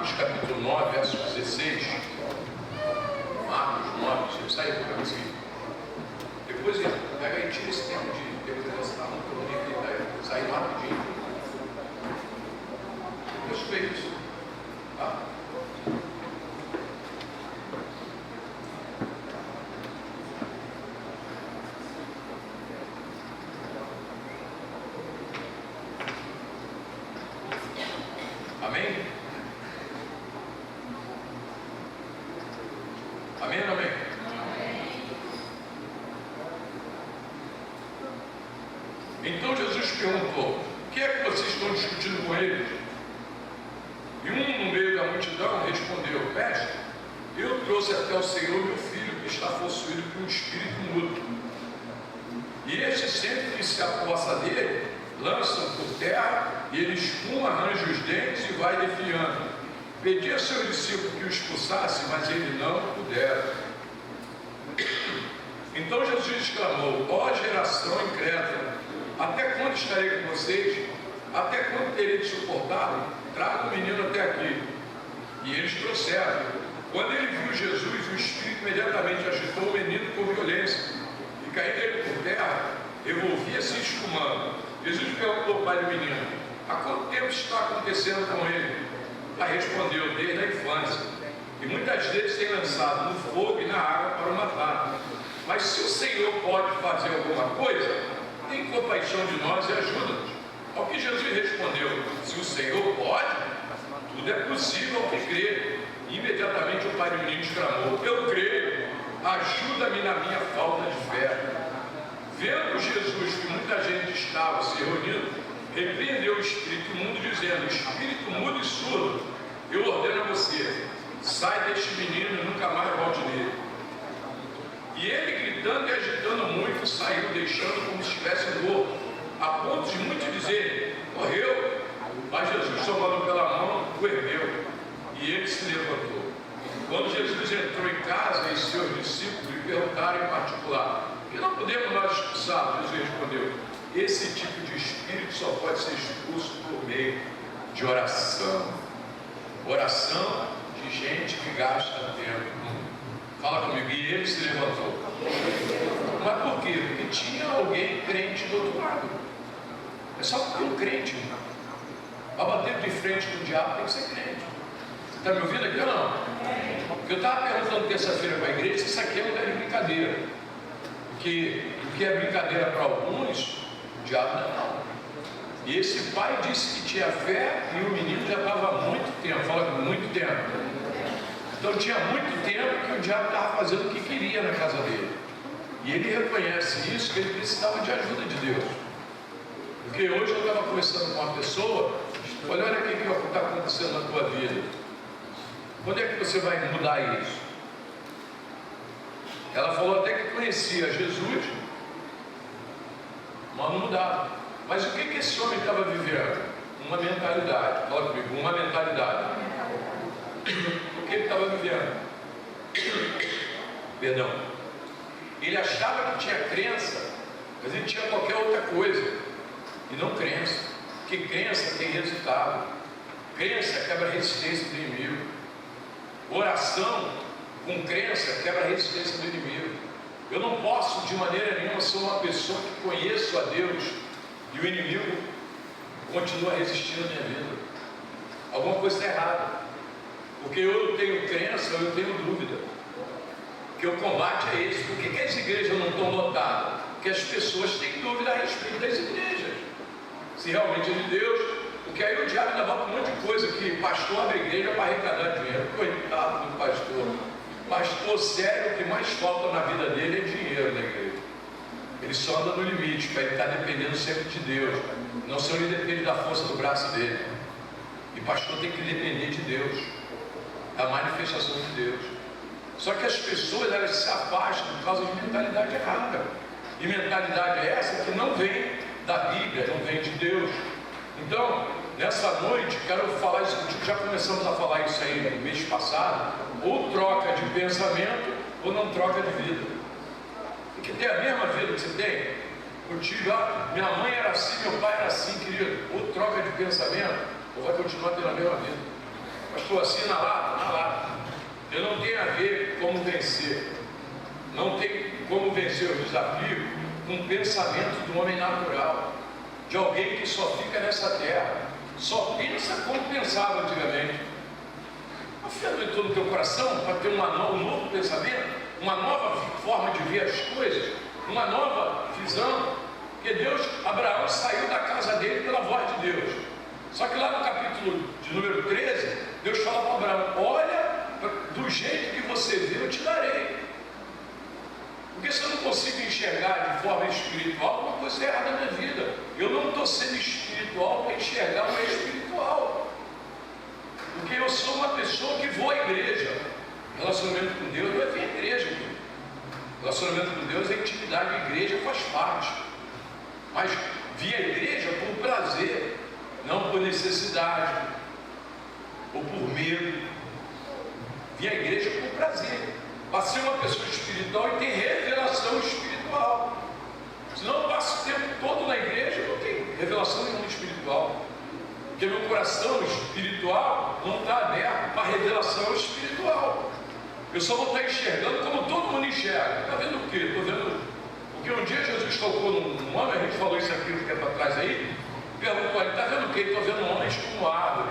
Marcos capítulo 9, verso 16. Marcos 9, deixa eu sair para você. Depois ele pega e tira esse tempo de depois da muito bonito, ele sair rapidinho. Depois vê isso. Tá? Amém? Amém ou não amém? Então Jesus perguntou: o que é que vocês estão discutindo com eles? E um no meio da multidão respondeu: mestre, eu trouxe até o Senhor meu filho que está possuído por um espírito mudo. E este, sempre que se apossa dele, lança-o por terra e ele espuma, arranja os dentes e vai defiando. Pedi a seu discípulo que o expulsasse, mas ele não puderam. Então Jesus exclamou: ó geração incrédula, até quando estarei com vocês? Até quando terei de suportá-lo? Traga o menino até aqui. E eles trouxeram. Quando ele viu Jesus, o espírito imediatamente agitou o menino com violência, e caindo ele por terra, revolvia-se espumando. Jesus perguntou ao pai do menino: há quanto tempo está acontecendo com ele? Pai respondeu: desde a infância, e muitas vezes tem lançado no fogo e na água para o matar. Mas se o Senhor pode fazer alguma coisa, tem compaixão de nós e ajuda-nos. Ao que Jesus respondeu: se o Senhor pode, tudo é possível ao que crê. E imediatamente o pai do menino exclamou: eu creio, ajuda-me na minha falta de fé. Vendo Jesus que muita gente estava se reunindo, repreendeu o espírito imundo, dizendo: espírito mudo e surdo, eu ordeno a você, sai deste menino e nunca mais volte nele. E ele, gritando e agitando muito, saiu, deixando como se estivesse morto, a ponto de muitos dizerem: morreu. Mas Jesus, tomando pela mão, o ergueu, e ele se levantou. Quando Jesus entrou em casa, e seus discípulos lhe perguntaram em particular: que não podemos nós expulsá-lo? Jesus respondeu: esse tipo de espírito só pode ser expulso por meio de oração. Oração de gente que gasta tempo. Fala comigo. E ele se levantou. Mas por quê? Porque tinha alguém crente do outro lado. É só porque um crente, para bater de frente com o diabo, tem que ser crente. Você está me ouvindo aqui ou não? Porque eu estava perguntando terça-feira para a igreja se isso aqui é um lugar de brincadeira. Porque o que é brincadeira para alguns, o diabo não. E esse pai disse que tinha fé e o menino já estava há muito tempo. Fala com muito tempo. Então tinha muito tempo que o diabo estava fazendo o que queria na casa dele. E ele reconhece isso, que ele precisava de ajuda de Deus. Porque hoje eu estava conversando com uma pessoa: olha o que está acontecendo na tua vida. Quando é que você vai mudar isso? Ela falou até que conhecia Jesus, mas não mudava. Mas o que esse homem estava vivendo? Uma mentalidade. Fala comigo, uma mentalidade. O que ele estava vivendo? Perdão. Ele achava que tinha crença, mas ele tinha qualquer outra coisa. E não crença. Porque crença tem resultado. Crença quebra a resistência do inimigo. Oração com crença quebra a resistência do inimigo. Eu não posso de maneira nenhuma ser uma pessoa que conheço a Deus e o inimigo continua resistindo à minha vida. Alguma coisa está errada. Porque eu tenho crença, eu tenho dúvida. Porque o combate é esse. Por que as igrejas não estão lotadas? Porque as pessoas têm dúvida a respeito das igrejas, se realmente é de Deus. Porque aí o diabo ainda bota um monte de coisa, que pastor abre igreja para arrecadar dinheiro. Coitado do pastor. Pastor sério, o que mais falta na vida dele é dinheiro na igreja. Ele só anda no limite, para ele estar dependendo sempre de Deus. Não só ele depende da força do braço dele. E pastor tem que depender de Deus, da manifestação de Deus. Só que as pessoas, elas se afastam por causa de mentalidade errada. E mentalidade essa que não vem da Bíblia, não vem de Deus. Então, nessa noite, quero falar isso contigo. Já começamos a falar isso aí no mês passado. Ou troca de pensamento, ou não troca de vida. Porque tem a mesma vida que você tem. Contigo, minha mãe era assim, meu pai era assim, querido. Ou troca de pensamento, ou vai continuar tendo a mesma vida. Pastor, assim na lata. Eu não tenho a ver como vencer. Não tem como vencer o desafio com o pensamento do homem natural, de alguém que só fica nessa terra, só pensa como pensava antigamente. A fé não entrou no teu coração para ter um novo pensamento, uma nova forma de ver as coisas, uma nova visão. Porque Abraão saiu da casa dele pela voz de Deus. Só que lá no capítulo de número 13, Deus fala para Abraão: olha, do jeito que você vê, eu te darei. Porque se eu não consigo enxergar de forma espiritual, alguma coisa é errada na minha vida. Eu não estou sendo espiritual para enxergar o espiritual. Porque eu sou uma pessoa que vou à igreja. Relacionamento com Deus não é vir à igreja. Relacionamento com Deus é intimidade, a igreja faz parte. Mas vir à igreja por prazer, não por necessidade ou por medo. Vir à igreja por prazer, para ser uma pessoa espiritual e ter revelação espiritual. Senão eu passo o tempo todo na igreja e não tem revelação nenhuma espiritual. Porque meu coração espiritual não está aberto para revelação espiritual. Eu só vou estar enxergando como todo mundo enxerga. Está vendo o quê? Estou vendo. Porque um dia Jesus tocou num homem, a gente falou isso aqui um tempo atrás aí, perguntou a ele: está vendo o quê? Estou vendo homens como árvore.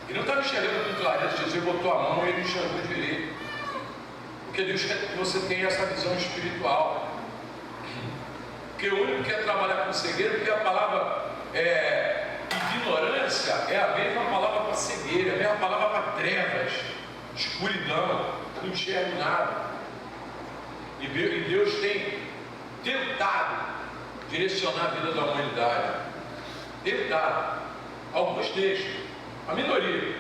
Ele não estava enxergando com clareza. Jesus botou a mão e ele enxergou direito. Porque Deus quer que você tenha essa visão espiritual. Porque o único que quer trabalhar com cegueira, porque a palavra ignorância é a mesma palavra para cegueira, é a mesma palavra para trevas, escuridão, não enxerga nada. E Deus tem tentado direcionar a vida da humanidade. Tentado. Alguns deixam, a minoria.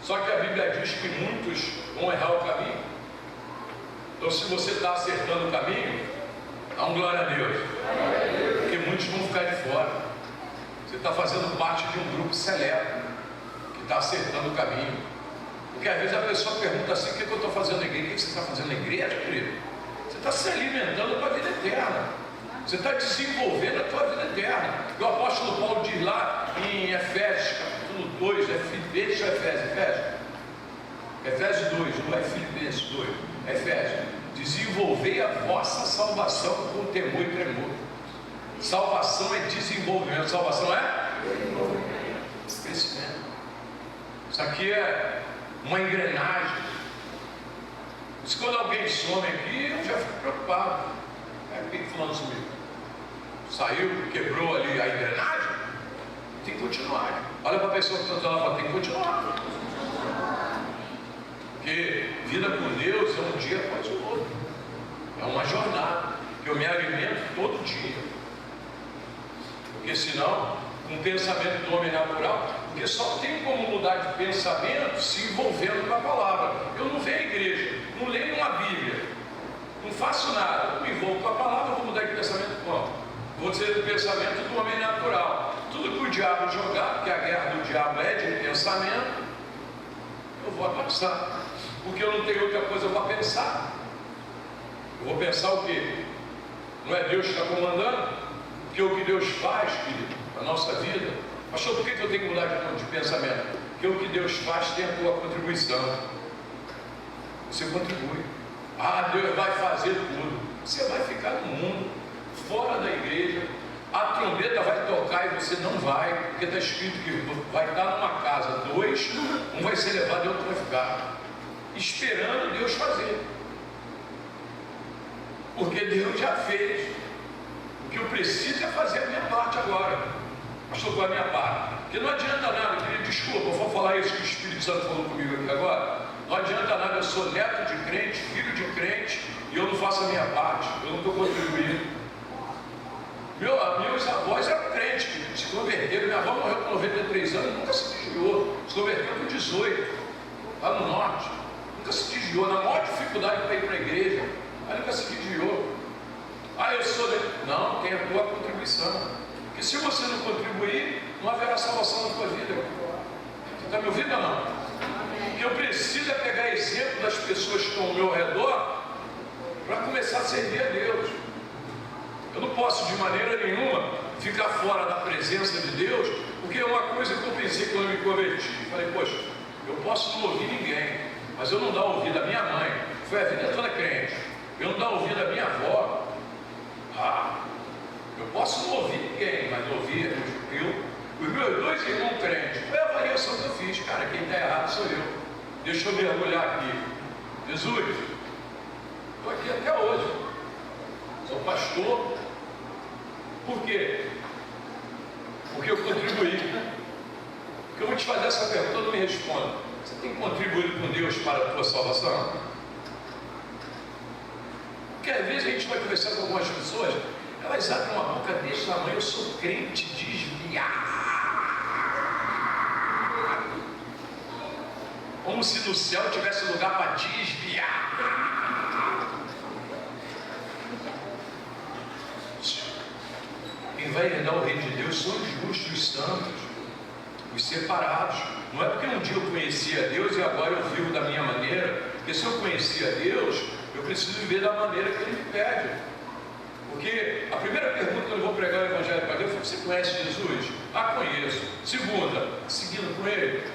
Só que a Bíblia diz que muitos vão errar o caminho. Então, se você está acertando o caminho, dá um glória a Deus. Porque muitos vão ficar de fora. Você está fazendo parte de um grupo seleto que está acertando o caminho. Porque às vezes a pessoa pergunta assim: o que eu estou fazendo na igreja? O que você está fazendo na igreja, querido? Você está se alimentando para a vida eterna. Você está desenvolvendo a tua vida eterna. E o apóstolo Paulo diz lá em Efésios, capítulo 2, Filipenses ou Efésios? Efésios 2, não é Filipenses 2, Efésios: desenvolvei a vossa salvação com temor e tremor. Salvação é desenvolvimento. Salvação é crescimento. Isso aqui é uma engrenagem. Mas quando alguém some aqui, eu já fico preocupado. Por que fulano sumiu? Saiu, quebrou ali a engrenagem? Tem que continuar. Olha para a pessoa que está do lado e fala: tem que continuar. Porque vida com Deus é um dia após o outro. É uma jornada que eu me alimento todo dia. Porque senão, com o pensamento do homem natural, porque só tem como mudar de pensamento se envolvendo com a palavra. Eu não venho à igreja, não leio uma Bíblia, não faço nada, não me envolvo com a palavra, vou mudar de pensamento como? Vou dizer do pensamento do homem natural. Tudo que o diabo jogar, porque a guerra do diabo é de pensamento, eu vou avançar. Porque eu não tenho outra coisa para pensar. Eu vou pensar o quê? Não é Deus que está comandando? Porque o que Deus faz, querido, na nossa vida. Pastor, por que eu tenho que mudar de pensamento? Porque o que Deus faz tem a tua contribuição. Você contribui. Ah, Deus vai fazer tudo. Você vai ficar no mundo, fora da igreja. A trombeta vai tocar e você não vai, porque está escrito que vai estar numa casa, dois, um vai ser levado e outro vai ficar, esperando Deus fazer. Porque Deus já fez. O que eu preciso é fazer a minha parte agora. Pastor, qual é a minha parte? Porque não adianta nada, querido, desculpa, eu vou falar isso que o Espírito Santo falou comigo aqui agora. Não adianta nada, eu sou neto de crente, filho de crente, e eu não faço a minha parte, eu não estou contribuindo. Meus avós eram crentes, se converteram. Minha avó morreu com 93 anos, nunca se desviou. Se converteu com 18, lá no norte. Nunca se desviou, na maior dificuldade para ir para a igreja. Aí nunca se desviou. Ah, eu sou. Não, tem a tua contribuição. Porque se você não contribuir, não haverá salvação na tua vida. Você está me ouvindo ou não? Porque eu preciso é pegar exemplo das pessoas que estão ao meu redor para começar a servir a Deus. Eu não posso de maneira nenhuma ficar fora da presença de Deus, porque é uma coisa que eu pensei quando eu me converti. Falei, poxa, Eu posso não ouvir ninguém, mas eu não dar ouvido à minha mãe, foi a vida toda crente. Eu não dar ouvido à minha avó. Eu posso não ouvir ninguém, mas ouvir os meus 2 irmãos crentes. Foi a avaliação que eu fiz, cara. Quem está errado sou eu. Deixa eu mergulhar aqui. Jesus, estou aqui até hoje. Sou pastor. Por quê? Porque eu contribuí. Porque eu vou te fazer essa pergunta, não me responda. Você tem contribuído com Deus para a tua salvação? Porque às vezes a gente vai conversar com algumas pessoas, elas abrem uma boca desse tamanho, eu sou crente desviado. Como se no céu tivesse lugar para desviar. Quem vai herdar o reino de Deus são os justos, os santos, os separados. Não é porque um dia eu conhecia Deus e agora eu vivo da minha maneira, porque se eu conhecia Deus, eu preciso viver da maneira que Ele me pede. Porque a primeira pergunta que eu vou pregar o Evangelho para Deus foi: você conhece Jesus? Conheço. Segunda, seguindo com Ele?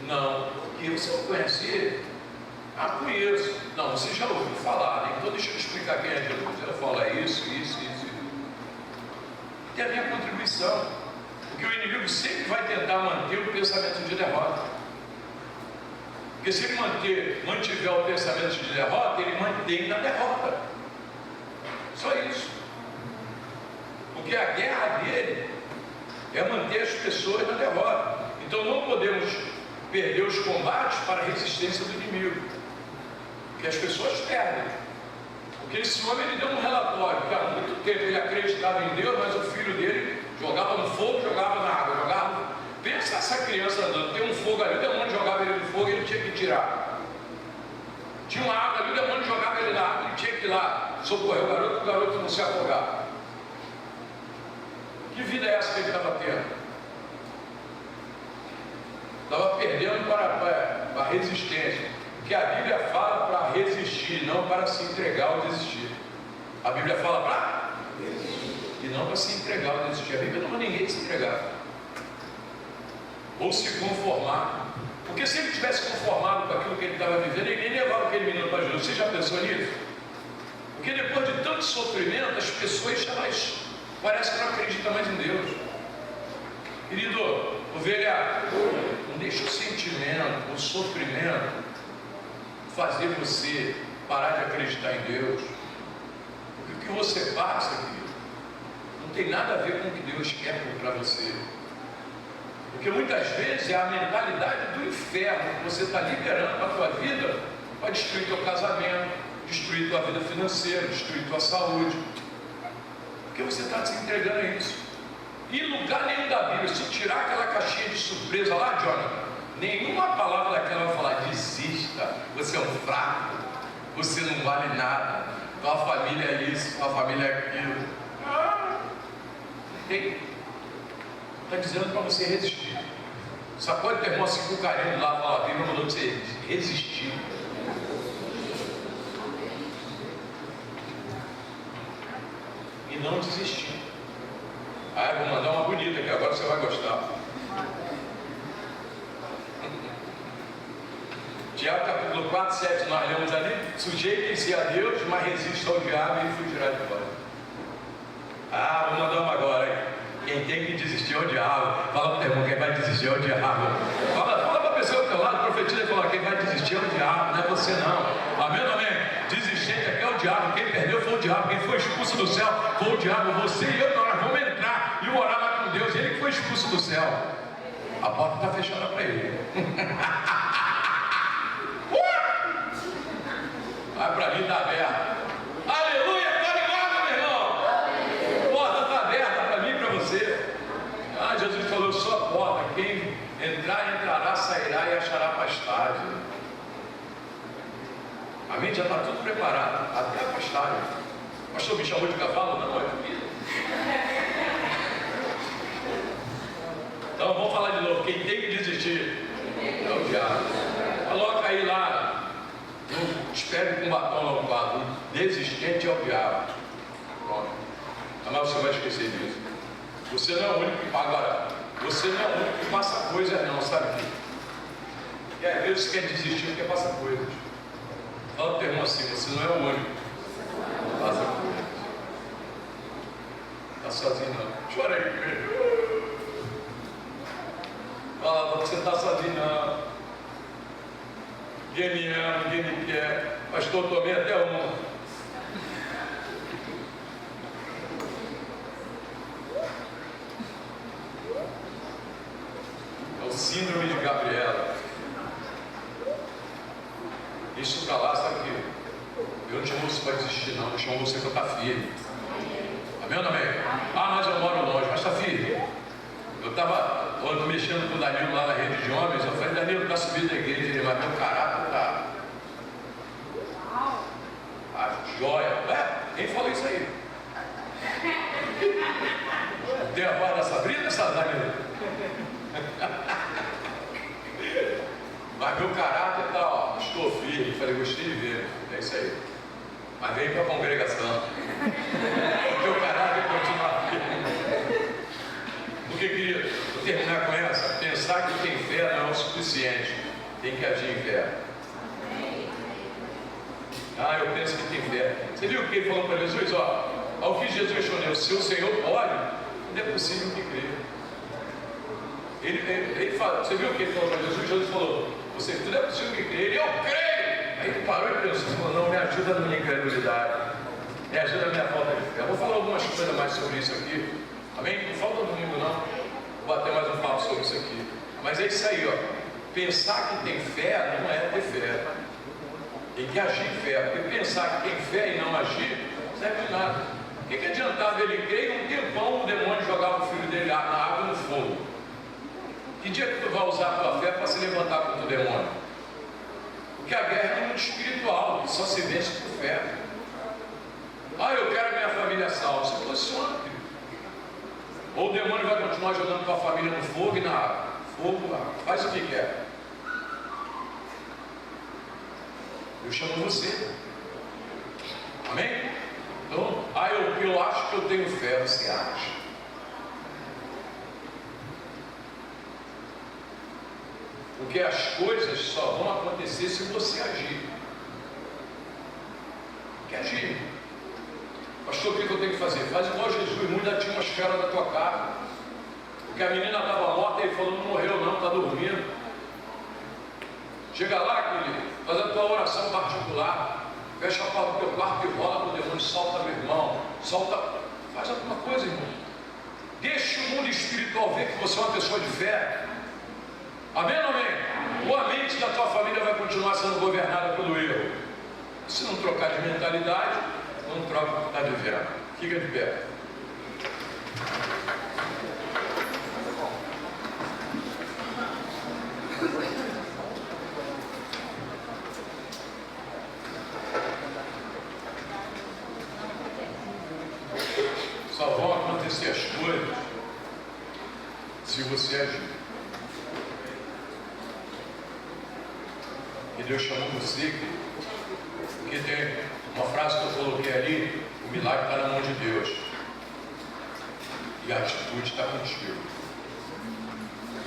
Não. Porque você não conhece Ele? Conheço. Não, você já ouviu falar, né? Então deixa eu explicar quem é Jesus. Eu vou falar isso. Tem a minha contribuição. Porque o inimigo sempre vai tentar manter o pensamento de derrota. Porque se ele mantiver o pensamento de derrota, ele mantém na derrota. Só isso. Porque a guerra dele é manter as pessoas na derrota. Então não podemos perder os combates para a resistência do inimigo. Porque as pessoas perdem. Porque esse homem, ele deu um relatório que há muito tempo ele acreditava em Deus, mas o filho dele jogava no fogo, jogava na água, Pensa essa criança andando, tem um fogo ali, o demônio jogava ele no fogo e ele tinha que tirar. Tinha uma água ali, o demônio jogava ele na água, ele tinha que ir lá socorrer o garoto não se afogar. Que vida é essa que ele estava tendo? Estava perdendo para a resistência. Porque a Bíblia fala para resistir, não para se entregar ou desistir. A Bíblia fala para resistir e não para se entregar ou desistir. A Bíblia não manda ninguém se entregar ou se conformar. Porque se ele tivesse conformado com aquilo que ele estava vivendo, ele nem levava aquele menino para Jesus. Você já pensou nisso? Porque depois de tanto sofrimento, as pessoas, elas parecem que não acreditam mais em Deus. Querido, ovelha, não deixa o sentimento, o sofrimento fazer você parar de acreditar em Deus. Porque o que você passa, querido, não tem nada a ver com o que Deus quer para você. Porque muitas vezes é a mentalidade do inferno que você está liberando para a tua vida para destruir teu casamento, destruir tua vida financeira, destruir tua saúde. Porque você está se entregando a isso. E em lugar nenhum da Bíblia, se tirar aquela caixinha de surpresa lá, Jonathan, nenhuma palavra daquela vai falar: desista, você é um fraco, você não vale nada, tua família é isso, tua família é aquilo. Tem. Está dizendo para você resistir. Sacode teu irmão assim com carinho lá, fala: a Bíblia mandou você resistir. E não desistir. Eu vou mandar uma bonita que agora você vai gostar. Tiago capítulo 4, 7, nós lemos ali: sujeitem-se a Deus, mas resistam ao diabo e ele fugirá de fora. Vou mandar uma agora, hein? Quem tem que desistir é o diabo. Fala para o teu irmão: quem vai desistir é o diabo. Fala para a pessoa do teu lado, profetiza e fala: quem vai desistir é o diabo, não é você não. Amém ou amém? Desistente aqui é o diabo. Quem perdeu foi o diabo. Quem foi expulso do céu foi o diabo. Você e eu, nós vamos entrar e orar lá com Deus. Ele que foi expulso do céu. A porta está fechada para ele. Vai para mim, está aberta. Aleluia, está ligado, meu irmão? A porta está aberta para mim e para você. Jesus falou: eu sou a porta. Quem entrar, entrará, sairá e achará pastagem. Amém? Já está tudo preparado, até a pastagem. O pastor me chamou de cavalo? Não, é vida. Então vamos falar de novo: quem tem que desistir é o diabo. Coloca aí lá. Não espere com batom no quadro. Desistente é o diabo. Pronto. Mas você vai esquecer disso. Você não é o único que paga. Agora, você não é o único que passa coisas, não, sabe? E às vezes você quer desistir porque passa coisas. Fala para o teu irmão assim, você não é o único. Passa coisas. Está sozinho não. Chora aí, filho. Fala, você não está sozinho não. Ninguém me ama, ninguém me quer. Pastor, tomei até um. É o síndrome de Gabriela. Isso para lá, sabe o quê? Eu não te chamo você para desistir, não. Eu chamo você para estar firme. Amém ou não amém? Ah, mas eu moro longe. Mas está firme. Eu estava mexendo com o Danilo lá na rede de homens. Eu falei, Danilo, está subindo da igreja. Ele, mas meu caráter está. A joia. Quem falou isso aí? Tem a voz da Sabrina, sabe, Danilo? Mas meu caráter está, ó, estou firme. Falei, gostei de ver. É isso aí. Mas vem para a congregação. O teu caráter continua firme. Porque, querido, vou terminar com essa. Pensar que tem fé não é o suficiente. Tem que agir em fé. Ah, eu penso que tem fé. Você viu o que ele falou para Jesus? Ó, ao que Jesus respondeu, se o Senhor pode, não é possível que crer. Ele fala, você viu o que ele falou para Jesus? Jesus falou, você tudo é possível que crer. Ele, eu creio. Aí ele parou e pensou, falou, não, me ajuda na minha incredulidade. Me ajuda na minha falta de fé. Eu vou falar algumas coisas mais sobre isso aqui. Amém? Não falta domingo não. Vou bater mais um papo sobre isso aqui. Mas é isso aí, ó. Pensar que tem fé não é ter fé. Tem que agir em fé. Porque pensar que tem fé e não agir, não serve de nada. O que adiantava ele crer e um tempão o demônio jogava o filho dele na água e no fogo? Que dia que tu vai usar a tua fé para se levantar contra o demônio? Porque a guerra é muito espiritual, só se vence por fé. Ah, eu quero a minha família salva. Se posiciona, filho. Ou o demônio vai continuar jogando tua família no fogo e na água. Fogo, água. Faz o que quer. Eu chamo você. Amém? Então, eu acho que eu tenho fé. Você acha? Porque as coisas só vão acontecer se você agir. Tem que agir. Pastor, o que eu tenho que fazer? Faz igual Jesus, muda a atmosfera da tua casa. Porque a menina estava morta e ele falou, não morreu não, está dormindo. Chega lá, querido, faz a tua oração particular. Fecha a porta do teu quarto e rola para o demônio, solta meu irmão. Solta, faz alguma coisa, irmão. Deixa o mundo espiritual ver que você é uma pessoa de fé. Amém ou amém? Ou a mente da tua família vai continuar sendo governada pelo erro. Se não trocar de mentalidade, não troca o que está vivendo. Fica de pé. Só vão acontecer as coisas se você agir. E Deus chamou você, porque tem uma frase que eu coloquei ali, o milagre está na mão de Deus. E a atitude está contigo.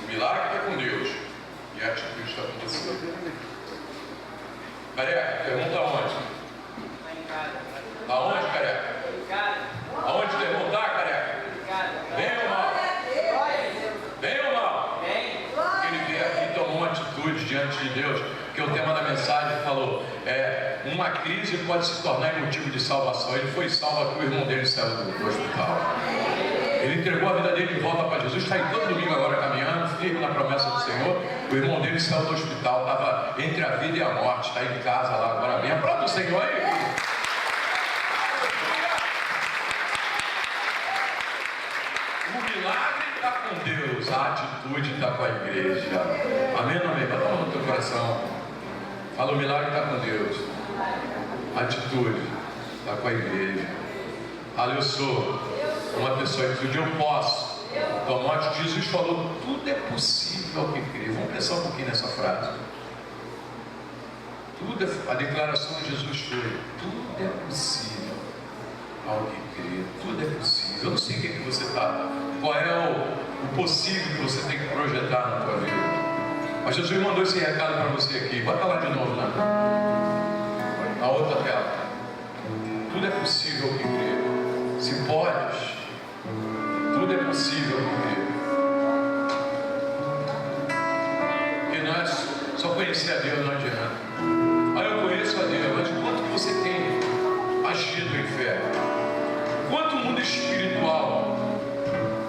O milagre está com Deus. E a atitude está com você. Careca, pergunta aonde? Aonde, careca? Aonde perguntar, careca? Bem ou mal? Bem ou mal? Ele veio aqui e tomou uma atitude diante de Deus. Porque o tema da mensagem falou, uma crise pode se tornar motivo de salvação. Ele foi salvo aqui, o irmão dele saiu do hospital. Ele entregou a vida dele de volta para Jesus, está aí todo domingo agora caminhando, firme na promessa do Senhor. O irmão dele saiu do hospital, estava entre a vida e a morte, está em casa lá agora bem. Aplauda o Senhor aí. O milagre está com Deus, a atitude está com a igreja. Amém ou amém? Bota a mão no teu coração. Fala, o milagre está com Deus. A atitude está com a igreja. Fala, eu sou uma pessoa que eu posso. Então, morte de Jesus falou, tudo é possível ao que crê. Vamos pensar um pouquinho nessa frase. A declaração de Jesus foi, tudo é possível ao que crê. Tudo é possível. Eu não sei o que você está. Qual é o possível que você tem que projetar na tua vida? Mas Jesus mandou esse recado para você aqui. Bota lá de novo, né? Na outra tela. Tudo é possível que crê. Se podes, tudo é possível que crê. Porque nós só conhecer a Deus não adianta. Aí eu conheço a Deus, mas quanto você tem agido em fé? Quanto o mundo espiritual?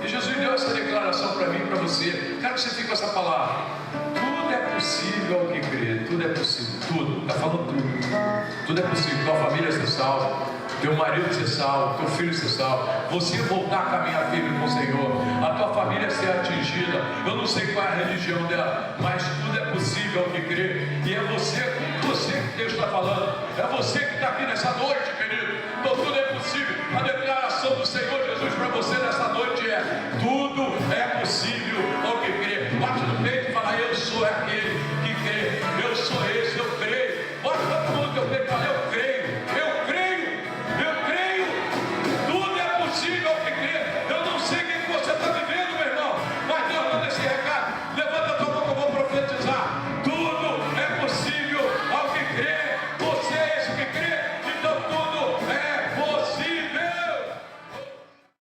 E Jesus deu essa declaração para mim e para você. Quero que você fique com essa palavra. Tudo é possível ao que crê. Tudo é possível. Tudo. Está falando tudo. Tudo é possível. Tua família ser salva. Teu marido ser salvo. Teu filho ser salvo. Você voltar a caminhar firme com o Senhor. A tua família ser atingida. Eu não sei qual é a religião dela, mas tudo é possível ao que crê. E é você que Deus está falando. É você que está aqui nessa noite, querido. Então tudo é possível. A declaração do Senhor Jesus para você nessa noite é: tudo é possível